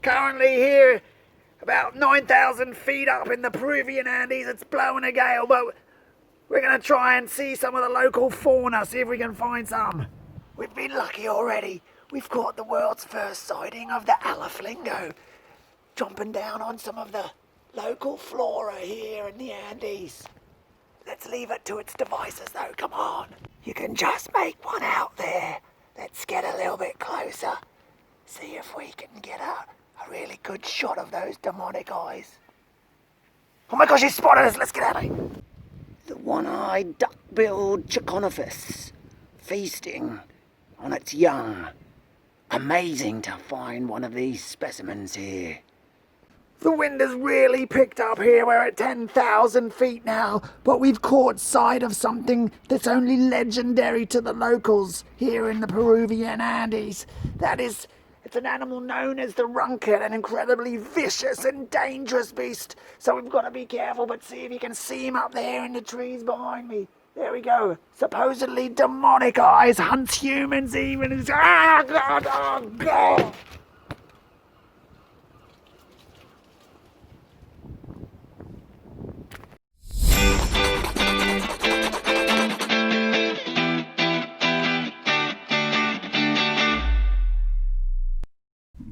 currently here about 9,000 feet up in the Peruvian Andes. It's blowing a gale, but we're going to try and see some of the local fauna, see if we can find some. We've been lucky already. We've caught the world's first sighting of the Eleflingo, jumping down on some of the local flora here in the Andes. Let's leave it to its devices though, come on. You can just make one out there. Let's get a little bit closer. See if we can get a really good shot of those demonic eyes. Oh my gosh, he spotted us, let's get out of here. The one-eyed duck-billed Chinconafus, feasting on its young. Amazing to find one of these specimens here. The wind has really picked up here. We're at 10,000 feet now, but we've caught sight of something that's only legendary to the locals here in the Peruvian Andes. It's an animal known as the Runkitt, an incredibly vicious and dangerous beast. So we've got to be careful, but see if you can see him up there in the trees behind me. There we go. Supposedly demonic eyes, hunts humans even.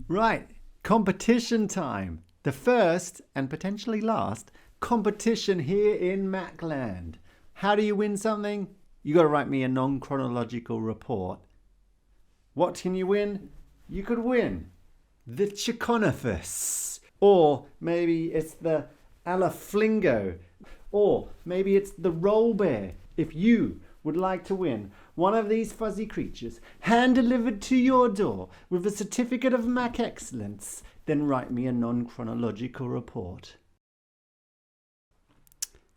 Right, competition time. The first and potentially last competition here in MACLAND. How do you win something? You got to write me a non-chronological report. What can you win? You could win the Chinconafus, or maybe it's the Eleflingo, or maybe it's the Rollbare. If you would like to win one of these fuzzy creatures hand-delivered to your door with a certificate of Mac Excellence, then write me a non-chronological report.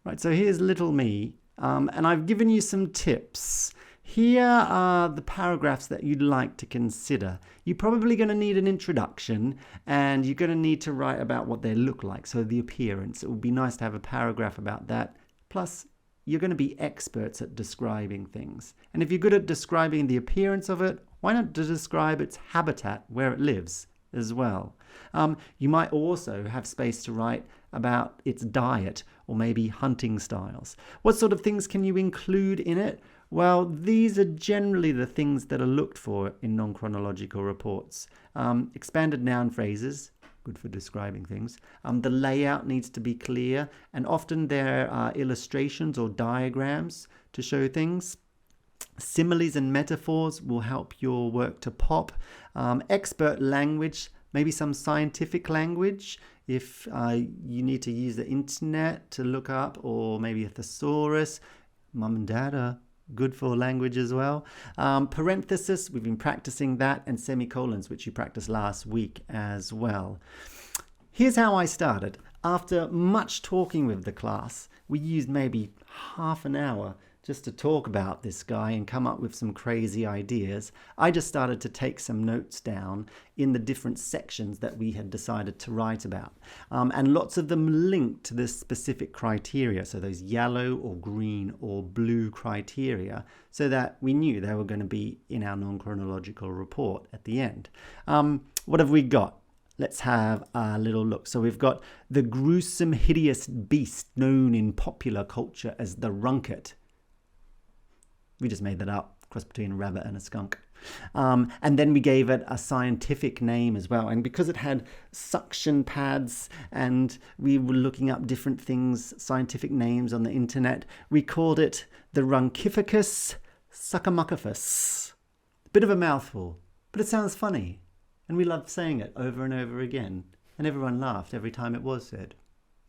Right, so here's little me, and I've given you some tips. Here are the paragraphs that you'd like to consider. You're probably going to need an introduction, and you're going to need to write about what they look like, so the appearance. It would be nice to have a paragraph about that. Plus, you're going to be experts at describing things. And if you're good at describing the appearance of it, why not describe its habitat, where it lives, as well? You might also have space to write about its diet, or maybe hunting styles. What sort of things can you include in it? Well, these are generally the things that are looked for in non-chronological reports. Expanded noun phrases, good for describing things. The layout needs to be clear, and often there are illustrations or diagrams to show things. Similes and metaphors will help your work to pop. Expert language, maybe some scientific language if you need to use the internet to look up, or maybe a thesaurus. Mum and Dad are good for language as well. Parenthesis, we've been practicing that, and semicolons, which you practiced last week as well. Here's how I started. After much talking with the class, we used maybe half an hour just to talk about this guy and come up with some crazy ideas. I just started to take some notes down in the different sections that we had decided to write about. And lots of them linked to this specific criteria, so those yellow or green or blue criteria, so that we knew they were going to be in our non-chronological report at the end. What have we got? Let's have a little look. So we've got the gruesome, hideous beast known in popular culture as the Runkitt. We just made that up, cross between a rabbit and a skunk. And then we gave it a scientific name as well. And because it had suction pads and we were looking up different things, scientific names on the internet, we called it the Runkificus suckermuckifus. Bit of a mouthful, but it sounds funny. And we loved saying it over and over again. And everyone laughed every time it was said.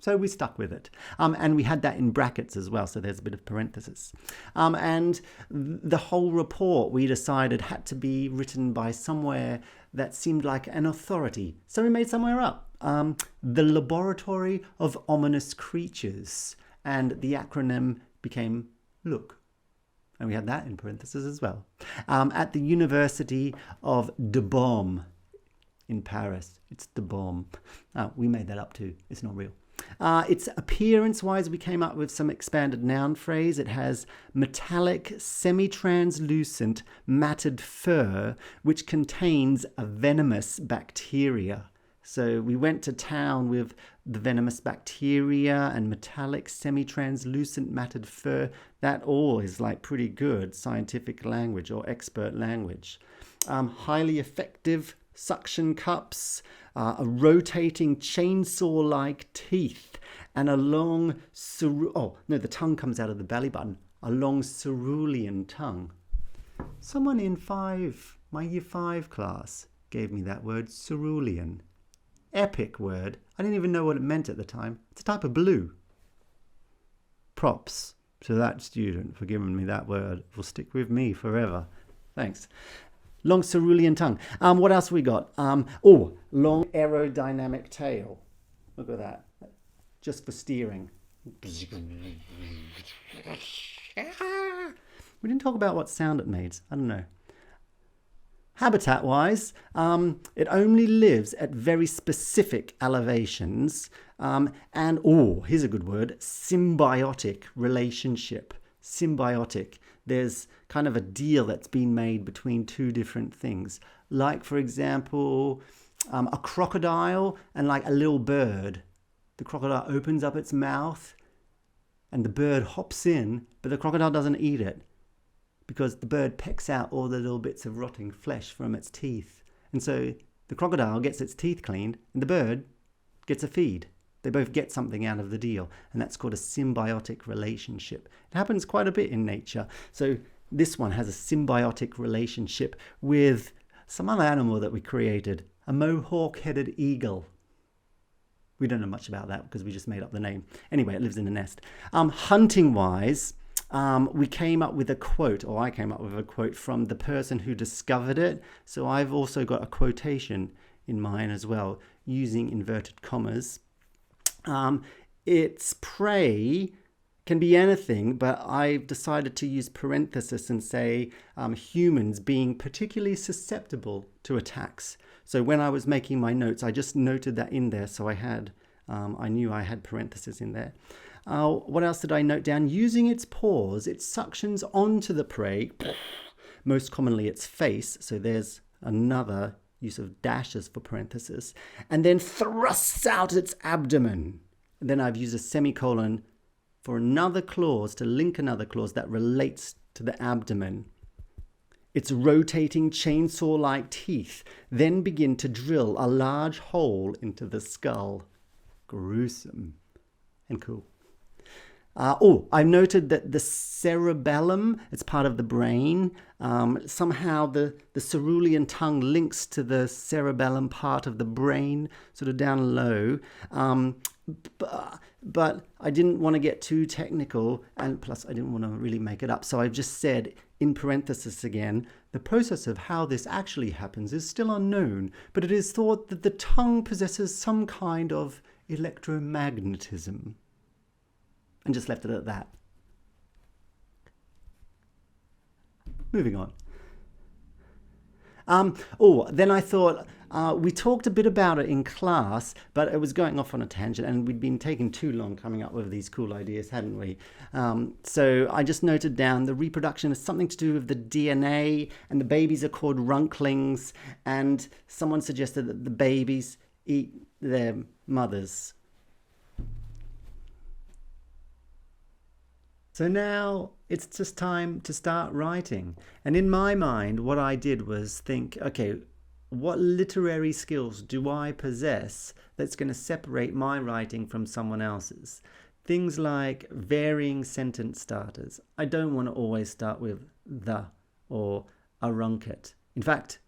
So we stuck with it. And we had that in brackets as well, so there's a bit of parenthesis. And the whole report, we decided, had to be written by somewhere that seemed like an authority. So we made somewhere up. The Laboratory of Ominous Creatures. And the acronym became LOOK. And we had that in parentheses as well. At the University of De Baume in Paris. It's De Baume. We made that up too. It's not real. Its appearance-wise, we came up with some expanded noun phrase. It has metallic, semi-translucent, matted fur, which contains a venomous bacteria. So we went to town with the venomous bacteria and metallic semi-translucent matted fur. That all is like pretty good scientific language or expert language. Highly effective suction cups, a rotating chainsaw-like teeth, and a long the tongue comes out of the belly button. A long cerulean tongue. Someone in my year 5 class gave me that word, cerulean. Epic word. I didn't even know what it meant at the time. It's a type of blue. Props to that student for giving me that word. It will stick with me forever. Thanks. Long cerulean tongue. What else we got? Long aerodynamic tail. Look at that. Just for steering. We didn't talk about what sound it made. I don't know. Habitat-wise, it only lives at very specific elevations. Here's a good word, symbiotic relationship. Symbiotic. There's kind of a deal that's been made between two different things. Like, for example, a crocodile and like a little bird. The crocodile opens up its mouth and the bird hops in, but the crocodile doesn't eat it because the bird pecks out all the little bits of rotting flesh from its teeth. And so the crocodile gets its teeth cleaned and the bird gets a feed. They both get something out of the deal, and that's called a symbiotic relationship. It happens quite a bit in nature. So this one has a symbiotic relationship with some other animal that we created, a mohawk-headed eagle. We don't know much about that because we just made up the name. Anyway, it lives in a nest. Hunting-wise, we came up with a quote, or I came up with a quote from the person who discovered it. So I've also got a quotation in mine as well, using inverted commas. Its prey can be anything, but I've decided to use parenthesis and say humans being particularly susceptible to attacks. So when I was making my notes, I just noted that in there, so I knew I had parenthesis in there. What else did I note down? Using its paws, it suctions onto the prey, most commonly its face, so there's another use of dashes for parenthesis, and then thrusts out its abdomen. And then I've used a semicolon for another clause to link another clause that relates to the abdomen. Its rotating chainsaw-like teeth then begin to drill a large hole into the skull. Gruesome and cool. I've noted that the cerebellum, it's part of the brain. Somehow the cerulean tongue links to the cerebellum part of the brain, sort of down low. But I didn't want to get too technical, and plus I didn't want to really make it up. So I've just said, in parenthesis again, the process of how this actually happens is still unknown, but it is thought that the tongue possesses some kind of electromagnetism. And just left it at that. Moving on. Then I thought, we talked a bit about it in class, but it was going off on a tangent and we'd been taking too long coming up with these cool ideas, hadn't we? So I just noted down the reproduction is something to do with the DNA, and the babies are called runklings, and someone suggested that the babies eat their mothers. So now it's just time to start writing. And in my mind, what I did was think, okay, what literary skills do I possess that's going to separate my writing from someone else's? Things like varying sentence starters. I don't want to always start with the or a Runkitt. In fact,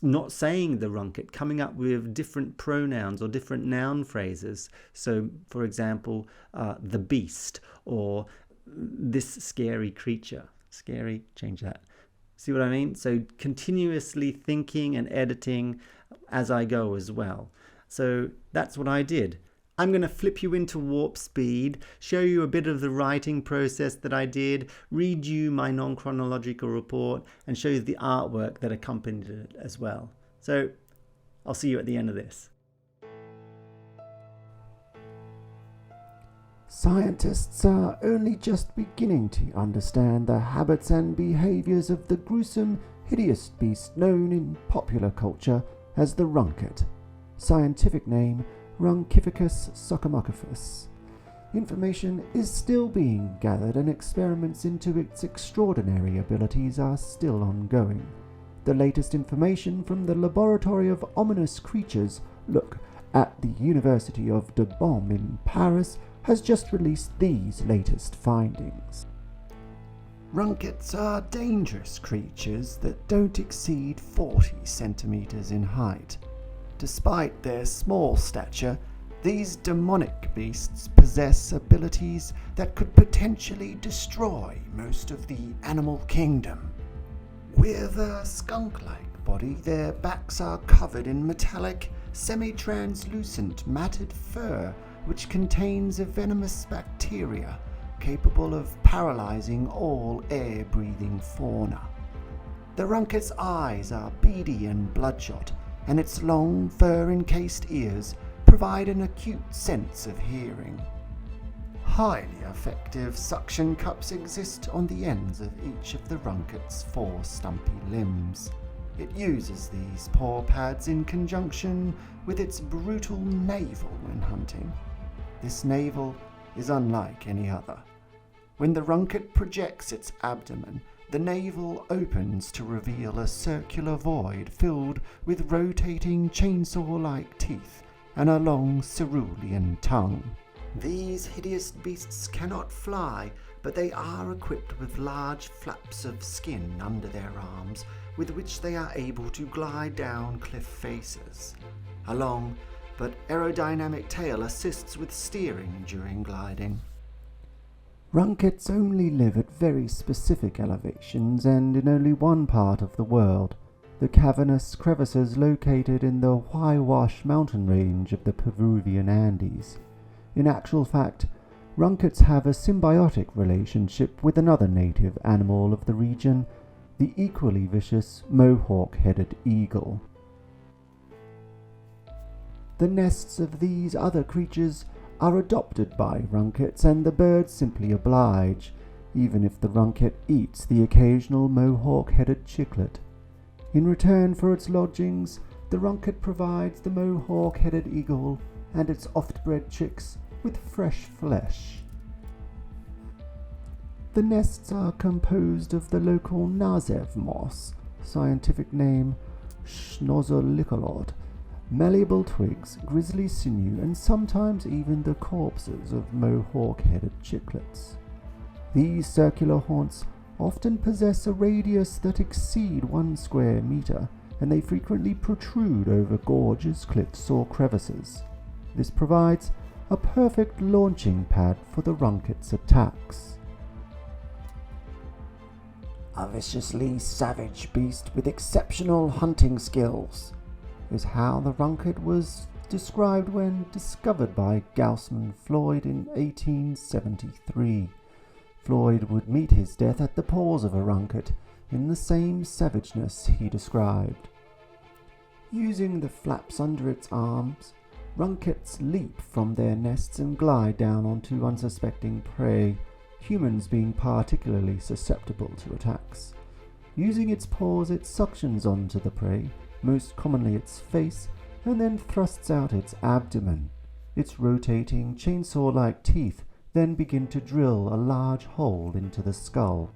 not saying the Runkitt, coming up with different pronouns or different noun phrases. So, for example, the beast, or this scary creature. Scary, change that. See what I mean? So continuously thinking and editing as I go as well. So that's what I did. I'm going to flip you into warp speed, show you a bit of the writing process that I did, read you my non-chronological report, and show you the artwork that accompanied it as well. So I'll see you at the end of this. Scientists are only just beginning to understand the habits and behaviors of the gruesome, hideous beast known in popular culture as the Runkitt. scientific name Runkificus succomucifus. Information is still being gathered and experiments into its extraordinary abilities are still ongoing. The latest information from the Laboratory of Ominous Creatures, look, at the University of de Beaune in Paris, has just released these latest findings. Runkits are dangerous creatures that don't exceed 40 centimeters in height. Despite their small stature, these demonic beasts possess abilities that could potentially destroy most of the animal kingdom. With a skunk-like body, their backs are covered in metallic, semi-translucent matted fur which contains a venomous bacteria capable of paralyzing all air-breathing fauna. The Runkit's eyes are beady and bloodshot, and its long, fur-encased ears provide an acute sense of hearing. Highly effective suction cups exist on the ends of each of the Runkit's 4 stumpy limbs. It uses these paw pads in conjunction with its brutal navel when hunting. This navel is unlike any other. When the Runkit projects its abdomen, the navel opens to reveal a circular void filled with rotating chainsaw-like teeth and a long cerulean tongue. These hideous beasts cannot fly, but they are equipped with large flaps of skin under their arms, with which they are able to glide down cliff faces. A long but aerodynamic tail assists with steering during gliding. Runkits only live at very specific elevations and in only one part of the world, the cavernous crevices located in the Huayhuash mountain range of the Peruvian Andes. In actual fact, Runkits have a symbiotic relationship with another native animal of the region, the equally vicious mohawk-headed eagle. The nests of these other creatures are adopted by Runkits, and the birds simply oblige, even if the Runkit eats the occasional mohawk-headed chicklet. In return for its lodgings, the Runkit provides the mohawk-headed eagle and its oft-bred chicks with fresh flesh. The nests are composed of the local Nazev moss, scientific name Schnozzolicolod, malleable twigs, grizzly sinew, and sometimes even the corpses of mohawk-headed chicklets. These circular haunts often possess a radius that exceed 1 square meter, and they frequently protrude over gorges, cliffs, or crevices. This provides a perfect launching pad for the Runkit's attacks. A viciously savage beast with exceptional hunting skills is how the Runkit was described when discovered by Gaussman Floyd in 1873. Floyd would meet his death at the paws of a Runkit in the same savageness he described. Using the flaps under its arms, Runkits leap from their nests and glide down onto unsuspecting prey, humans being particularly susceptible to attacks. Using its paws, it suctions onto the prey, most commonly its face, and then thrusts out its abdomen. Its rotating, chainsaw-like teeth then begin to drill a large hole into the skull.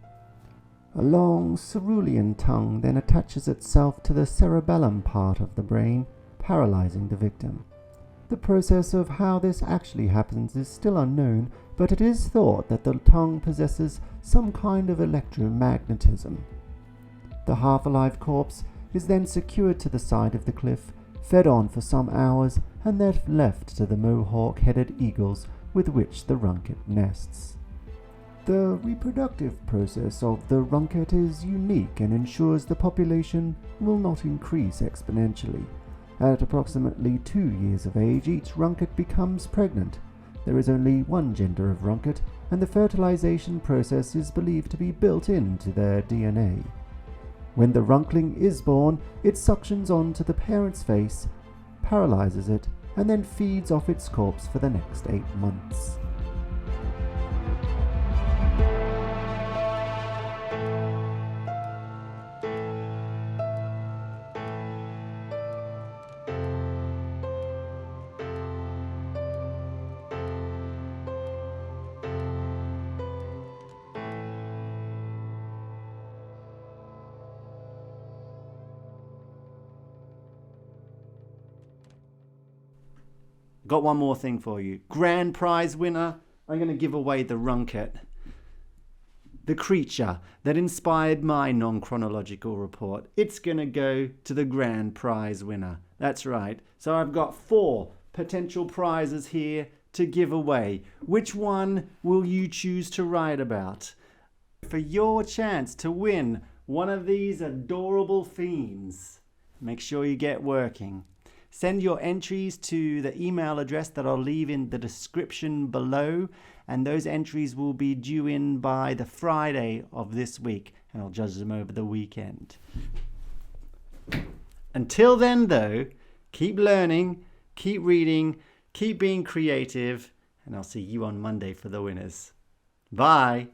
A long cerulean tongue then attaches itself to the cerebellum part of the brain, paralyzing the victim. The process of how this actually happens is still unknown, but it is thought that the tongue possesses some kind of electromagnetism. The half-alive corpse is then secured to the side of the cliff, fed on for some hours, and then left to the mohawk-headed eagles with which the Runkit nests. The reproductive process of the Runkit is unique and ensures the population will not increase exponentially. At approximately 2 years of age, each Runkit becomes pregnant. There is only one gender of Runkit, and the fertilization process is believed to be built into their DNA. When the Runkling is born, it suctions onto the parent's face, paralyzes it, and then feeds off its corpse for the next 8 months. Got one more thing for you. Grand prize winner. I'm going to give away the Runkitt. The creature that inspired my non-chronological report. It's going to go to the grand prize winner. That's right. So I've got 4 potential prizes here to give away. Which one will you choose to write about? For your chance to win one of these adorable fiends, make sure you get working. Send your entries to the email address that I'll leave in the description below, and those entries will be due in by the Friday of this week, and I'll judge them over the weekend. Until then, though, keep learning, keep reading, keep being creative, and I'll see you on Monday for the winners. Bye!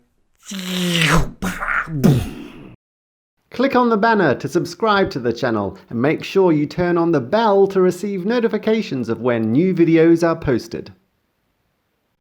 Click on the banner to subscribe to the channel and make sure you turn on the bell to receive notifications of when new videos are posted.